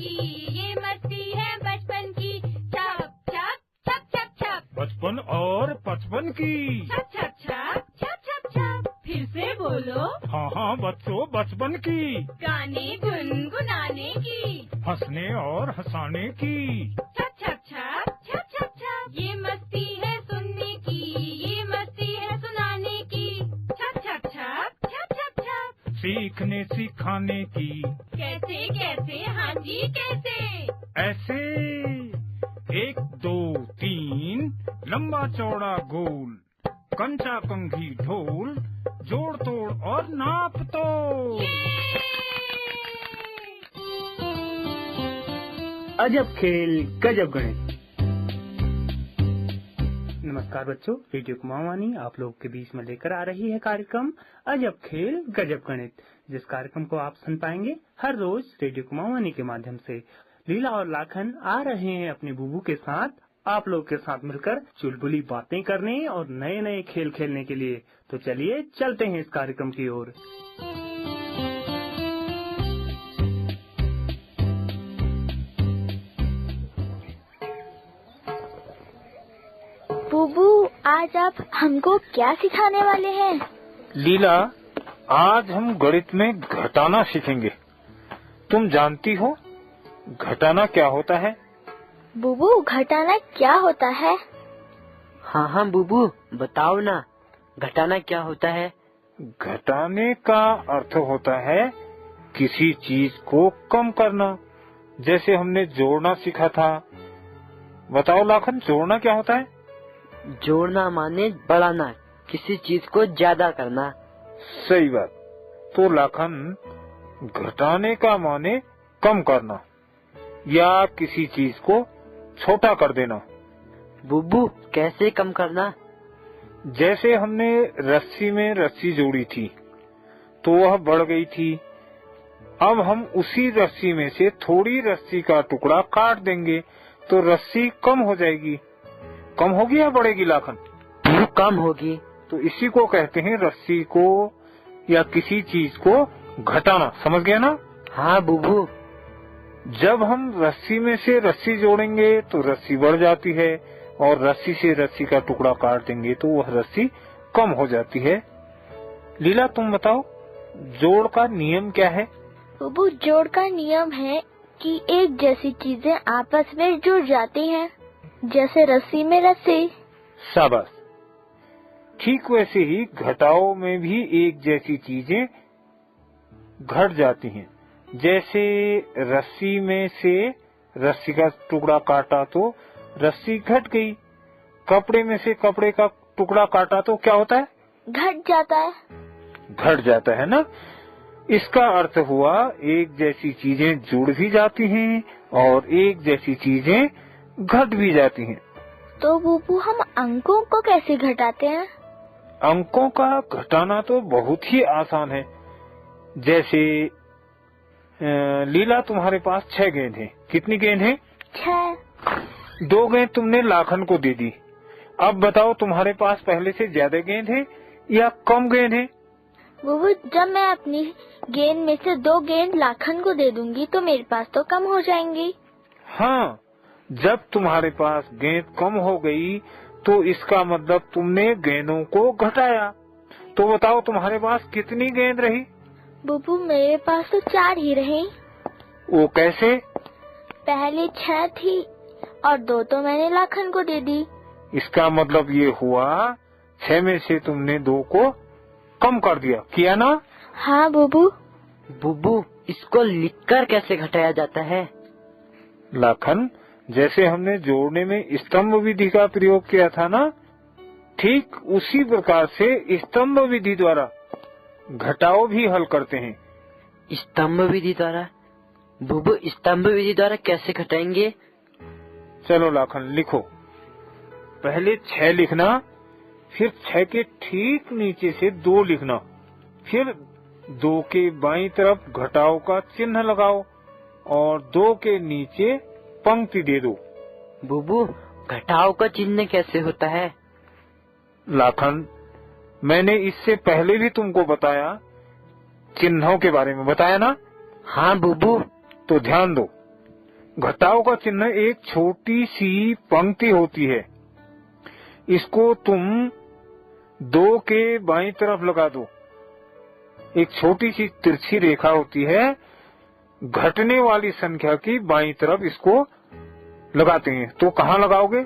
की, ये मस्ती है बचपन की। छप छप छप छप छप, बचपन और पचपन की। छप छप छप छप छप छप। फिर से बोलो। हाँ हाँ बच्चों, बचपन की। गाने गुनगुनाने की, हंसने और हंसाने की। छप छप छप छप छप छप। ये मस्ती है सुनने की, ये मस्ती है सुनाने की। छप छप छप छप छप छप। सीखने सिखाने की। कैसे कैसे, हाँ जी कैसे। ऐसे 1 2 3 लंबा चौड़ा गोल, कंचा कंघी ढोल, जोड़ तोड़ और नाप तोड़। अजब खेल गजब गणित। नमस्कार बच्चों, रेडियो कुमाऊनी आप लोग के बीच में लेकर आ रही है कार्यक्रम अजब खेल गजब गणित, जिस कार्यक्रम को आप सुन पाएंगे हर रोज रेडियो कुमाऊनी के माध्यम से। लीला और लाखन आ रहे हैं अपने बुबू के साथ आप लोग के साथ मिलकर चुलबुली बातें करने और नए नए खेल खेलने के लिए। तो चलिए चलते हैं इस कार्यक्रम की ओर। बुबू, आज आप हमको क्या सिखाने वाले हैं? लीला, आज हम गणित में घटाना सीखेंगे। तुम जानती हो घटाना क्या होता है? बुबू, घटाना क्या होता है? हाँ हाँ बुबू, बताओ ना, घटाना क्या होता है? घटाने का अर्थ होता है किसी चीज को कम करना। जैसे हमने जोड़ना सीखा था। बताओ लाखन, जोड़ना क्या होता है? जोड़ना माने बढ़ाना, किसी चीज को ज्यादा करना। सही बात। तो लाखन, घटाने का माने कम करना या किसी चीज को छोटा कर देना। बुबू, कैसे कम करना? जैसे हमने रस्सी में रस्सी जोड़ी थी तो वह बढ़ गई थी। अब हम उसी रस्सी में से थोड़ी रस्सी का टुकड़ा काट देंगे तो रस्सी कम हो जाएगी। कम होगी या बढ़ेगी लाखन? बुबू, कम होगी। तो इसी को कहते हैं रस्सी को या किसी चीज को घटाना। समझ गया ना? हाँ बुबू। जब हम रस्सी में से रस्सी जोड़ेंगे तो रस्सी बढ़ जाती है और रस्सी से रस्सी का टुकड़ा काट देंगे तो वह रस्सी कम हो जाती है। लीला, तुम बताओ जोड़ का नियम क्या है? बुबू, जोड़ का नियम है कि एक जैसी चीजें आपस में जुड़ जाती हैं, जैसे रस्सी में रस्सी। शाबाश। ठीक वैसे ही घटाओ में भी एक जैसी चीजें घट जाती हैं। जैसे रस्सी में से रस्सी का टुकड़ा काटा तो रस्सी घट गई। कपड़े में से कपड़े का टुकड़ा काटा तो क्या होता है? घट जाता है। घट जाता है ना। इसका अर्थ हुआ एक जैसी चीजें जुड़ भी जाती हैं और एक जैसी चीजें घट भी जाती हैं। तो बुबू, हम अंकों को कैसे घटाते हैं? अंकों का घटाना तो बहुत ही आसान है। जैसे लीला, तुम्हारे पास 6 गेंद हैं। कितनी गेंद हैं? 6। 2 गेंद तुमने लाखन को दे दी। अब बताओ तुम्हारे पास पहले से ज्यादा गेंद है या कम गेंद है? बुबू, जब मैं अपनी गेंद में से 2 गेंद लाखन को दे दूंगी तो मेरे पास तो कम हो जाएंगी। हाँ, जब तुम्हारे पास गेंद कम हो गई तो इसका मतलब तुमने गेंदों को घटाया। तो बताओ तुम्हारे पास कितनी गेंद रही? बुबू, मेरे पास तो 4 ही रही। वो कैसे? पहले 6 थी और 2 तो मैंने लाखन को दे दी। इसका मतलब ये हुआ 6 में से तुमने 2 को कम कर दिया। किया ना? हाँ बुबू। बुबू, इसको लिखकर कैसे घटाया जाता है? लाखन, जैसे हमने जोड़ने में स्तंभ विधि का प्रयोग किया था ना, ठीक उसी प्रकार से स्तंभ विधि द्वारा घटाओ भी हल करते हैं। स्तंभ विधि द्वारा? बुबू, स्तंभ विधि द्वारा कैसे घटाएंगे? चलो लाखन, लिखो। पहले 6 लिखना, फिर 6 के ठीक नीचे से 2 लिखना, फिर 2 के बाईं तरफ घटाओ का चिन्ह लगाओ और 2 के नीचे पंक्ति दे दो। बुबू, घटाओ का चिन्ह कैसे होता है? लाखन, मैंने इससे पहले भी तुमको बताया, चिन्हों के बारे में बताया ना? हाँ बुबू। तो ध्यान दो। घटाओ का चिन्ह एक छोटी सी पंक्ति होती है। इसको तुम 2 के बाईं तरफ लगा दो। एक छोटी सी तिरछी रेखा होती है, घटने वाली संख्या की बाईं तरफ इसको लगाते हैं। तो कहाँ लगाओगे?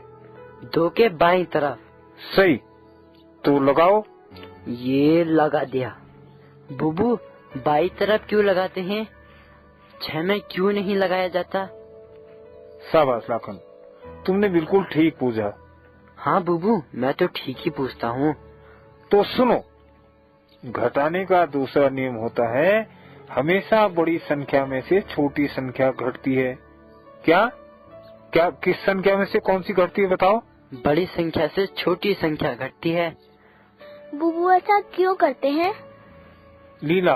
2 के बाईं तरफ। सही, तो लगाओ। ये लगा दिया। बुबू, बाईं तरफ क्यों लगाते हैं? 6 में क्यों नहीं लगाया जाता? शाबाश लाखन, तुमने बिल्कुल ठीक पूछा। हाँ बुबू, मैं तो ठीक ही पूछता हूँ। तो सुनो, घटाने का दूसरा नियम होता है, हमेशा बड़ी संख्या में से छोटी संख्या घटती है। क्या क्या किस संख्या में से कौन सी घटती है बताओ? बड़ी संख्या से छोटी संख्या घटती है। बुबू ऐसा क्यों करते हैं? लीला,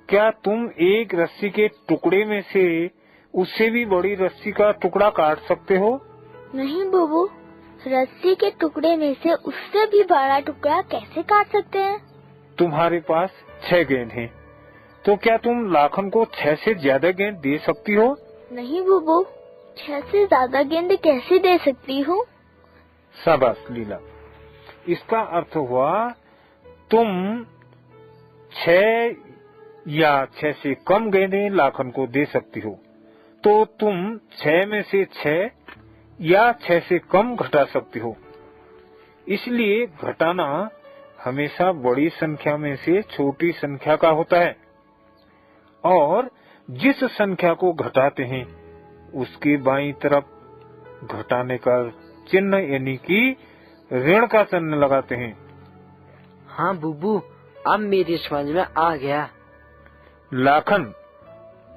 क्या तुम एक रस्सी के टुकड़े में से उससे भी बड़ी रस्सी का टुकड़ा काट सकते हो? नहीं बुबू, रस्सी के टुकड़े में से उससे भी बड़ा टुकड़ा कैसे काट सकते हैं? तुम्हारे पास 6 गेंद हैं, तो क्या तुम लाखन को 6 से ज्यादा गेंद दे सकती हो? नहीं बुबू, 6 से ज्यादा गेंद कैसे दे सकती हूँ? शाबाश लीला, इसका अर्थ हुआ तुम 6 या 6 से कम गेंदें लाखन को दे सकती हो। तो तुम 6 में से 6 या 6 से कम घटा सकती हो। इसलिए घटाना हमेशा बड़ी संख्या में से छोटी संख्या का होता है, और जिस संख्या को घटाते हैं उसके बाईं तरफ घटाने का चिन्ह यानी कि ऋण का चिन्ह लगाते हैं। हाँ बुबू, अब मेरी समझ में आ गया। लाखन,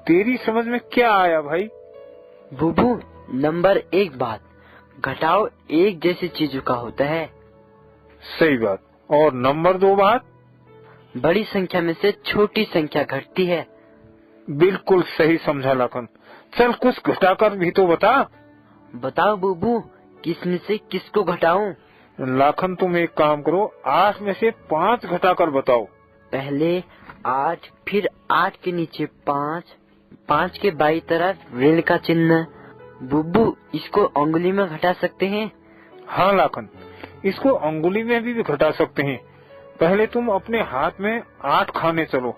तेरी समझ में क्या आया भाई? बुबू, नंबर 1 बात, घटाओ एक जैसी चीजों का होता है। सही बात। और नंबर 2 बात, बड़ी संख्या में से छोटी संख्या घटती है। बिल्कुल सही समझा लाखन। चल कुछ घटाकर भी तो बता। बताओ बुबू, किस में से किसको घटाऊं? लाखन, तुम एक काम करो, 8 में से 5 घटाकर बताओ। पहले 8, फिर 8 के नीचे 5, 5 के बाईं तरफ ऋण का चिन्ह। बुबू, इसको अंगुली में घटा सकते हैं? हाँ लाखन, इसको अंगुली में भी घटा सकते हैं। पहले तुम अपने हाथ में 8 खाने चलो।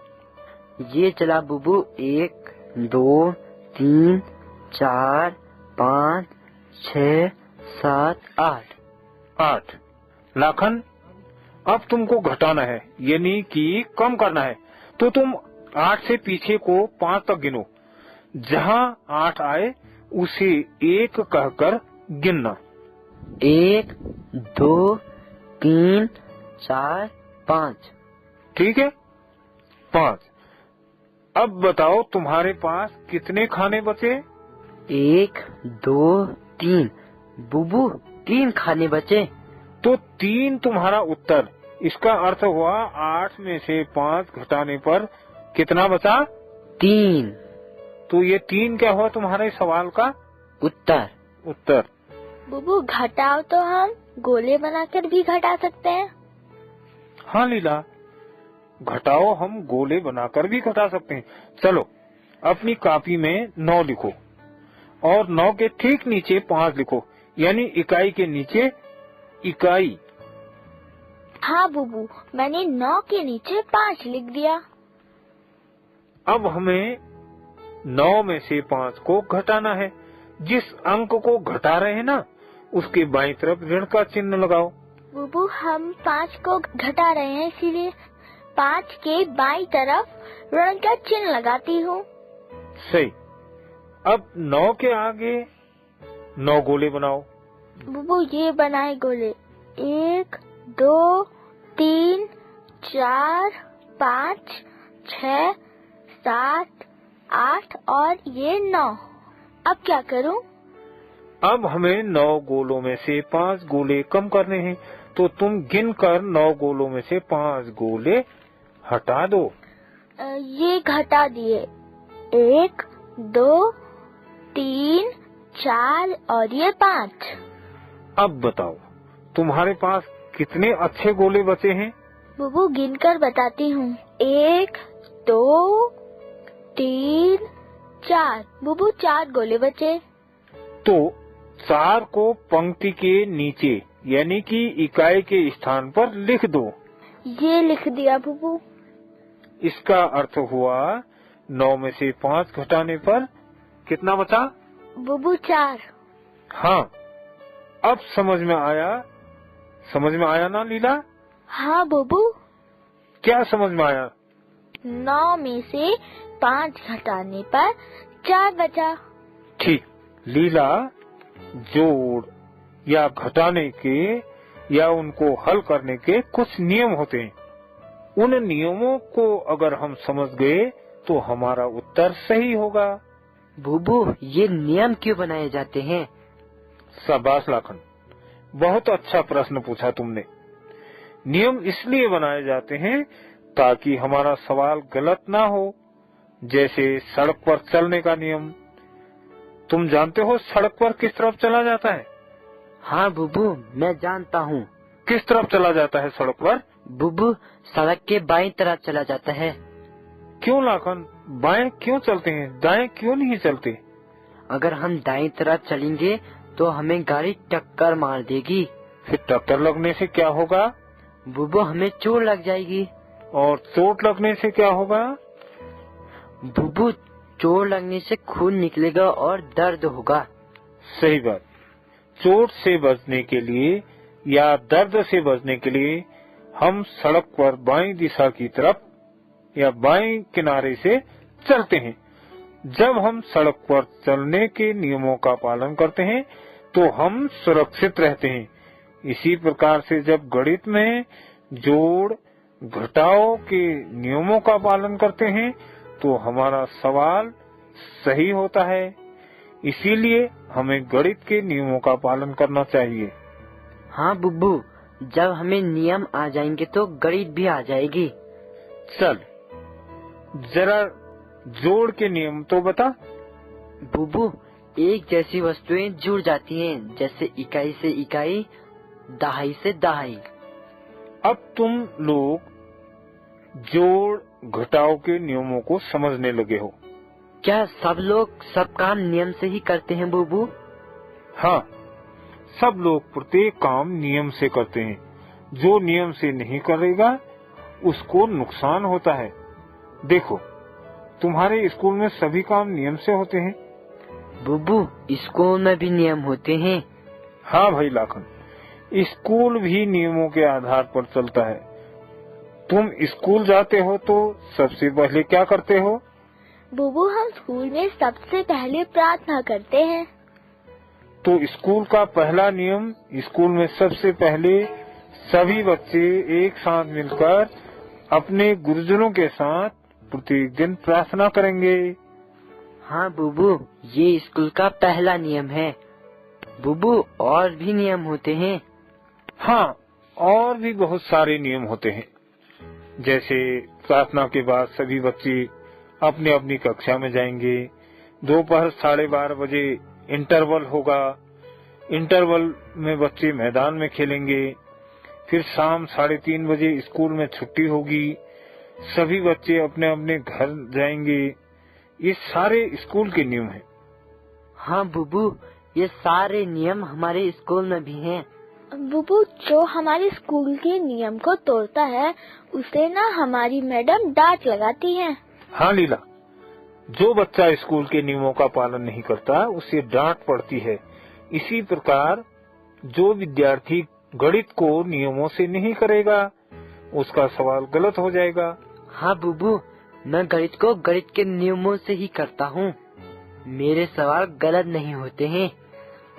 ये चला बुबू, 1, 2, 3, 4, 5, 6, 7, 8। 8। लाखन, अब तुमको घटाना है, यानी कि कम करना है। तो तुम 8 से पीछे को 5 तक गिनो। जहाँ 8 आए उसे 1 कहकर गिनना। 1, 2, 3, 4, 5। ठीक है, 5। अब बताओ तुम्हारे पास कितने खाने बचे? 1, 2, 3। बुबू, 3 खाने बचे। तो 3 तुम्हारा उत्तर। इसका अर्थ हुआ 8 में से 5 घटाने पर कितना बचा? 3। तो ये 3 क्या हुआ तुम्हारे सवाल का उत्तर। बुबू, घटाओ तो हम गोले बनाकर भी घटा सकते हैं। हाँ लीला, घटाओ हम गोले बनाकर भी घटा सकते हैं। चलो अपनी कॉपी में 9 लिखो और 9 के ठीक नीचे 5 लिखो, यानी इकाई के नीचे इकाई। हाँ बुबू, मैंने 9 के नीचे 5 लिख दिया। अब हमें 9 में से 5 को घटाना है। जिस अंक को घटा रहे हैं ना, उसके बाईं तरफ ऋण का चिन्ह लगाओ। बुबू, हम 5 को घटा रहे हैं, इसीलिए 5 के बाईं तरफ ऋण का चिन्ह लगाती हूँ। सही। अब 9 के आगे 9 गोले बनाओ। बुबू, ये बनाए गोले। 1, 2, 3, 4, 5, 6, 7, 8 और ये 9। अब क्या करूं? अब हमें 9 गोलों में से 5 गोले कम करने हैं, तो तुम गिनकर 9 गोलों में से 5 गोले हटा दो। ये घटा दिए। 1, 2, 3, 4 और ये 5। अब बताओ तुम्हारे पास कितने अच्छे गोले बचे हैं? बुबू, गिनकर बताती हूँ। 1, 2, 3, 4। बुबू 4 गोले बचे। तो 4 को पंक्ति के नीचे यानी कि इकाई के स्थान पर लिख दो। ये लिख दिया बुबू। इसका अर्थ हुआ 9 में से 5 घटाने पर कितना बचा? बुबू 4। हाँ, अब समझ में आया ना लीला? हाँ बुबू। क्या समझ में आया? 9 में से 5 घटाने पर 4 बचा। ठीक। लीला, जोड़ या घटाने के या उनको हल करने के कुछ नियम होते हैं। उन नियमों को अगर हम समझ गए तो हमारा उत्तर सही होगा। बुबू, ये नियम क्यों बनाए जाते हैं? शाबाश लाखन, बहुत अच्छा प्रश्न पूछा तुमने। नियम इसलिए बनाए जाते हैं ताकि हमारा सवाल गलत ना हो। जैसे सड़क पर चलने का नियम। तुम जानते हो सड़क पर किस तरफ चला जाता है? हाँ बुबू, मैं जानता हूँ। किस तरफ चला जाता है सड़क पर? बुबू, सड़क के बाईं तरफ चला जाता है। क्यों लाखन, बाएं क्यों चलते हैं, दाएं क्यों नहीं चलते? अगर हम दाईं तरफ चलेंगे तो हमें गाड़ी टक्कर मार देगी। फिर टक्कर लगने से क्या होगा? बुबू, हमें चोट लग जाएगी। और चोट लगने से क्या होगा? बुबू, चोट लगने से खून निकलेगा और दर्द होगा। सही बात। चोट से बचने के लिए या दर्द से बचने के लिए हम सड़क पर बाईं दिशा की तरफ या बाईं किनारे से चलते हैं। जब हम सड़क पर चलने के नियमों का पालन करते हैं तो हम सुरक्षित रहते हैं। इसी प्रकार से जब गणित में जोड़ घटाव के नियमों का पालन करते हैं तो हमारा सवाल सही होता है। इसीलिए हमें गणित के नियमों का पालन करना चाहिए। हाँ बुबू, जब हमें नियम आ जाएंगे तो गणित भी आ जाएगी। चल जरा जोड़ के नियम तो बता। बुबू, एक जैसी वस्तुएं जुड़ जाती हैं, जैसे इकाई से इकाई, दहाई से दहाई। अब तुम लोग जोड़ घटाव के नियमों को समझने लगे हो। क्या सब लोग सब काम नियम से ही करते हैं बुबू? हाँ, सब लोग प्रत्येक काम नियम से करते हैं। जो नियम से नहीं करेगा उसको नुकसान होता है। देखो, तुम्हारे स्कूल में सभी काम नियम से होते हैं। बुबू, स्कूल में भी नियम होते हैं। हाँ भाई लाखन, स्कूल भी नियमों के आधार पर चलता है। तुम स्कूल जाते हो तो सबसे पहले क्या करते हो? बुबू, हम स्कूल में सबसे पहले प्रार्थना करते हैं। तो स्कूल का पहला नियम, स्कूल में सबसे पहले सभी बच्चे एक साथ मिलकर अपने गुरुजनों के साथ प्रत्येक दिन प्रार्थना करेंगे। हाँ बुबू, ये स्कूल का पहला नियम है। बुबू, और भी नियम होते हैं? हाँ, और भी बहुत सारे नियम होते हैं। जैसे प्रार्थना के बाद सभी बच्चे अपनी अपनी कक्षा में जाएंगे। दोपहर 12:30 बजे इंटरवल होगा। इंटरवल में बच्चे मैदान में खेलेंगे। फिर शाम 3:30 बजे स्कूल में छुट्टी होगी। सभी बच्चे अपने अपने घर जाएंगे। ये सारे स्कूल के नियम हैं। हाँ बुबू, ये सारे नियम हमारे स्कूल में भी हैं। बुबू, जो हमारे स्कूल के नियम को तोड़ता है उसे ना हमारी मैडम डांट लगाती है। हाँ लीला, जो बच्चा स्कूल के नियमों का पालन नहीं करता उसे डांट पड़ती है। इसी प्रकार जो विद्यार्थी गणित को नियमों से नहीं करेगा उसका सवाल गलत हो जाएगा। हाँ बुबू, मैं गणित को गणित के नियमों से ही करता हूँ। मेरे सवाल गलत नहीं होते हैं।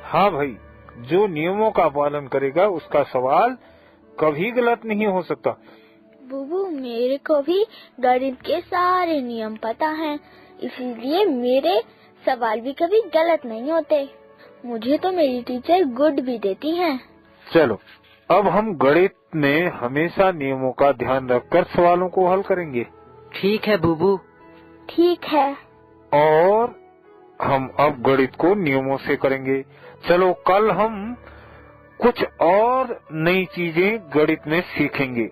हाँ भाई, जो नियमों का पालन करेगा उसका सवाल कभी गलत नहीं हो सकता। बुबू, मेरे को भी गणित के सारे नियम पता हैं, इसीलिए मेरे सवाल भी कभी गलत नहीं होते। मुझे तो मेरी टीचर गुड भी देती हैं। चलो, अब हम गणित में हमेशा नियमों का ध्यान रखकर सवालों को हल करेंगे। ठीक है बुबू। ठीक है। और हम अब गणित को नियमों से करेंगे। चलो, कल हम कुछ और नई चीजें गणित में सीखेंगे।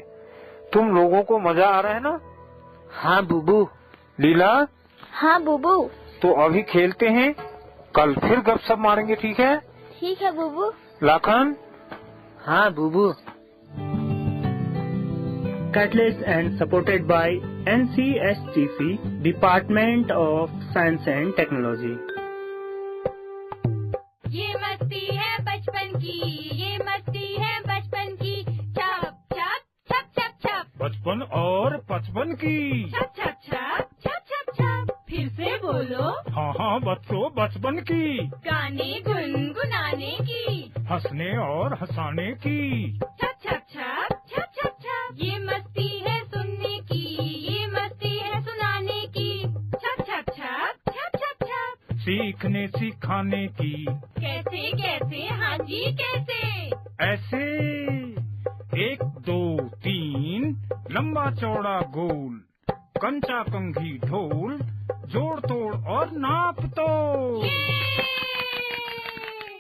तुम लोगों को मजा आ रहा है ना? हाँ बुबू। लीला? हाँ बुबू। तो अभी खेलते हैं, कल फिर गपशप मारेंगे, ठीक है? ठीक है बुबू। लाखन। हाँ बुबू। Catalyst and supported by NCSTC, Department of Science and Technology. ये मस्ती है बचपन की, ये मस्ती है बचपन की। छप छप छप छप छप, बचपन और पचपन की। छप छप छप छप छप छप। फिर से बोलो। हाँ हाँ बच्चों, बचपन की। गाने गुनगुनाने की, हंसने और हंसाने की। छप छप छप छप छप छप। ये मस्ती है सुनने की, ये मस्ती है सुनाने की। छप छप छप छप छप छप। सीखने सिखाने की। कैसे कैसे, हाँ जी कैसे? ऐसे 1 2 3 लंबा चौड़ा गोल, कंचा कंघी ढोल, जोड़ तोड़ और नाप तो। ये